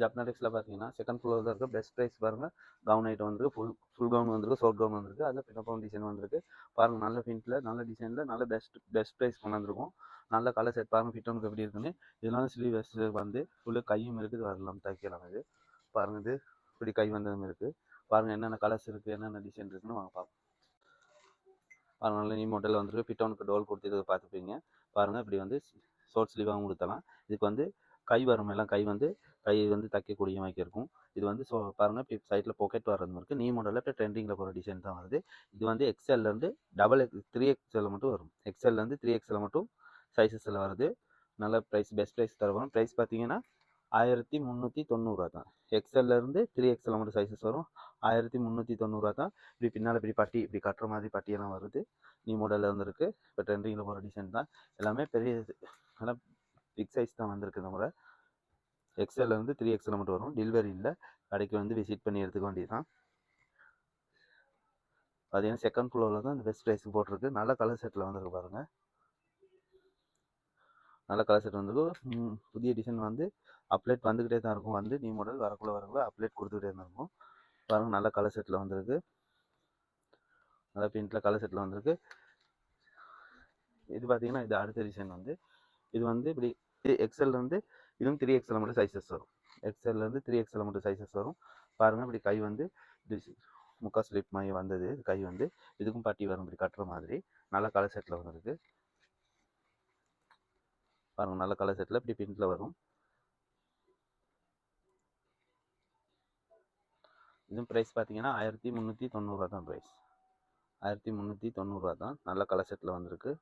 ஜப்னாடெக்ஸில் பார்த்தீங்கன்னா செகண்ட் ஃப்ளோரில் இருக்க பெஸ்ட் ப்ரைஸ் பாருங்கள். கவுன் ஐட்டம் வந்துருக்கு, ஃபுல் கவுன் வந்துருக்கு, ஷார்ட் கவுன் வந்துருக்கு, அதில் பின்னப்பவுன் டிசைன் வந்துருக்கு பாருங்கள். நல்ல பின்ட்டில் நல்ல டிசைனில் நல்ல பெஸ்ட் ப்ரைஸ் கொண்டு வந்திருக்கும். நல்ல கலர் செட் பாருங்கள். ஃபிட்டோனுக்கு எப்படி இருக்குன்னு. இதெல்லாம் ஸ்லீவ் வெஸ்ட் வந்து ஃபுல்லு கையும் இருக்குது, வரலாம் தைக்கலாம். இது பாருங்கள், இது இப்படி கை வந்ததும் இருக்குது பாருங்கள். என்னென்ன கலர்ஸ் இருக்குது, என்னென்ன டிசைன் இருக்குன்னு வாங்க பார்ப்போம். பாருங்கள், நல்ல நியூ மாடலில் வந்துருக்கு. ஃபிட்டோனுக்கு டோல் கொடுத்து இது பார்த்துப்பீங்க பாருங்கள். இப்படி வந்து ஷார்ட் ஸ்லீவாகவும் கொடுத்தலாம். இதுக்கு வந்து கை வரும், எல்லாம் கை வந்து தைக்கக்கூடிய மாதிரி இருக்கும். இது வந்து பாருங்கள், இப்போ சைடில் பாக்கெட் வர்றது இருக்குது. நியூ மாடலில் இப்போ ட்ரெண்டிங்கில் போகிற டிசைன் தான் வருது. இது வந்து எக்ஸ்எல்லேருந்து 3XL மட்டும் வரும். எக்ஸ்எல்லேருந்து 3XL மட்டும் சைஸஸில் வருது. நல்ல ப்ரைஸ், பெஸ்ட் ப்ரைஸ் தருவோம். ப்ரைஸ் பார்த்தீங்கன்னா 1390 தான். எக்ஸ்எல்லேருந்து 3XL மட்டும் சைஸஸ் வரும். 1390 தான். இப்படி பின்னால் இப்படி பட்டி இப்படி கட்டுற மாதிரி பட்டியெல்லாம் வருது. நியூ மாடலில் வந்துருக்கு. இப்போ ட்ரெண்டிங்கில் போகிற டிசைன் தான். எல்லாமே பெரிய நல்லா பிக் சைஸ் தான் வந்திருக்கு. இந்த முறை எக்ஸ்எல்லேருந்து 3XL மட்டும் வரும். டெலிவரி இல்லை, கடைக்கு வந்து விசிட் பண்ணி எடுத்துக்க வேண்டியது தான். பார்த்தீங்கன்னா செகண்ட் ஃப்ளோரில் தான் இந்த பெஸ்ட் ப்ரைஸ் போட்டிருக்கு. நல்ல கலர் செட்டில் வந்துருக்கு பாருங்கள். நல்ல கலர் செட் வந்துருக்கு. புதிய டிசைன் வந்து அப்டேட் வந்துக்கிட்டே தான் இருக்கும். வந்து நியூ மாடல் வரக்குள்ள அப்டேட் கொடுத்துக்கிட்டே தான் இருக்கும் பாருங்கள். நல்ல கலர் செட்டில் வந்துருக்கு. நல்ல பிரிண்டில் கலர் செட்டில் வந்துருக்கு. இது பார்த்தீங்கன்னா இது அடுத்த டிசைன் வந்து இது வந்து இப்படி எக்ஸ்எல்லேருந்து இதுவும் 3XL மட்டும் சைஸஸ் வரும். எக்ஸ்எல்லேருந்து 3XL மட்டும் சைஸஸ் வரும் பாருங்கள். இப்படி கை வந்து முக்கா ஸ்லிப் மாதிரி வந்தது. கை வந்து இதுக்கும் பட்டி வரும், இப்படி கட்டுற மாதிரி. நல்ல கலர் செட்டில் வந்துருக்கு பாருங்கள். நல்ல கலர் செட்டில் இப்படி பிரிண்டில் வரும். இதுவும் ப்ரைஸ் பார்த்தீங்கன்னா 1390 தான் ப்ரைஸ். 1390 தான். நல்ல கலர் செட்டில் வந்திருக்கு.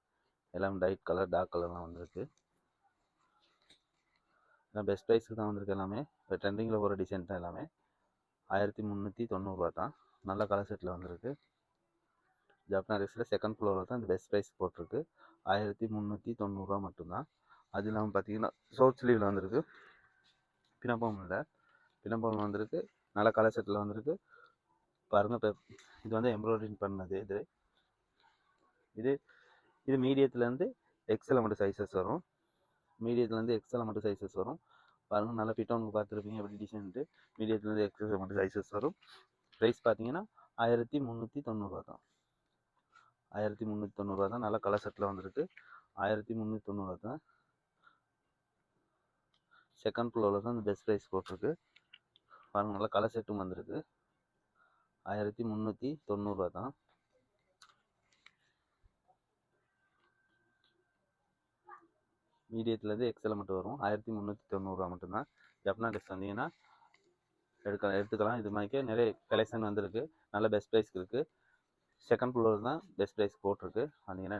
எல்லாம் லைட் கலர், டார்க் கலர்லாம் வந்திருக்கு. எல்லாம் பெஸ்ட் ப்ரைஸுக்கு தான் வந்திருக்கு. எல்லாமே இப்போ ட்ரெண்டிங்கில் போகிற டிசைன் தான். எல்லாமே 1390 தான். நல்ல கலர் செட்டில் வந்திருக்கு. ஜப்னாடெக்ஸில் செகண்ட் ஃப்ளோரில் தான் இந்த பெஸ்ட் ப்ரைஸ் போட்டிருக்கு. 1390 மட்டும்தான். அது இல்லாமல் பார்த்தீங்கன்னா ஷார்ட் ஸ்லீவில் வந்திருக்கு. பின்னப்பவுன் வந்திருக்கு. நல்ல கலர் செட்டில் வந்திருக்கு பாருங்கள். இப்போ இது வந்து எம்ப்ராய்டரிங் பண்ணது. இது இது மீடியத்துலேருந்து எக்ஸ்எல் மட்டும் சைஸஸ் வரும். மீடியத்துலேருந்து எக்ஸ்எல் மட்டும் சைஸஸ் வரும் பாருங்கள். நல்லா ஃபிட்டோனுக்கு பார்த்துருப்பீங்க எப்படி டிசைன்ட்டு. மீடியத்துலேருந்து எக்ஸ்எல் மட்டும் சைஸஸ் வரும். ப்ரைஸ் பார்த்தீங்கன்னா 1390 தான். 1390 தான். நல்ல கலர் செட்டில் வந்திருக்கு. 1390 தான். செகண்ட் ஃப்ளோரில் தான் இந்த பெஸ்ட் ப்ரைஸ் போட்டிருக்கு பாருங்கள். நல்ல கலர் செட்டும் வந்திருக்கு. 1390 தான். மீடியத்துலேருந்து எக்ஸ்எல் மட்டும் வரும். 1390 மட்டும்தான். ஜப்னாடெக்ஸ் வந்தீங்கன்னா எடுத்துக்கலாம். இது மாதிரிக்கே நிறைய கலெக்ஷன் வந்திருக்கு. நல்ல பெஸ்ட் ப்ரைஸ்க்கு இருக்குது. செகண்ட் ஃப்ளோர் தான் பெஸ்ட் ப்ரைஸ் போட்டிருக்கு. வந்தீங்கன்னா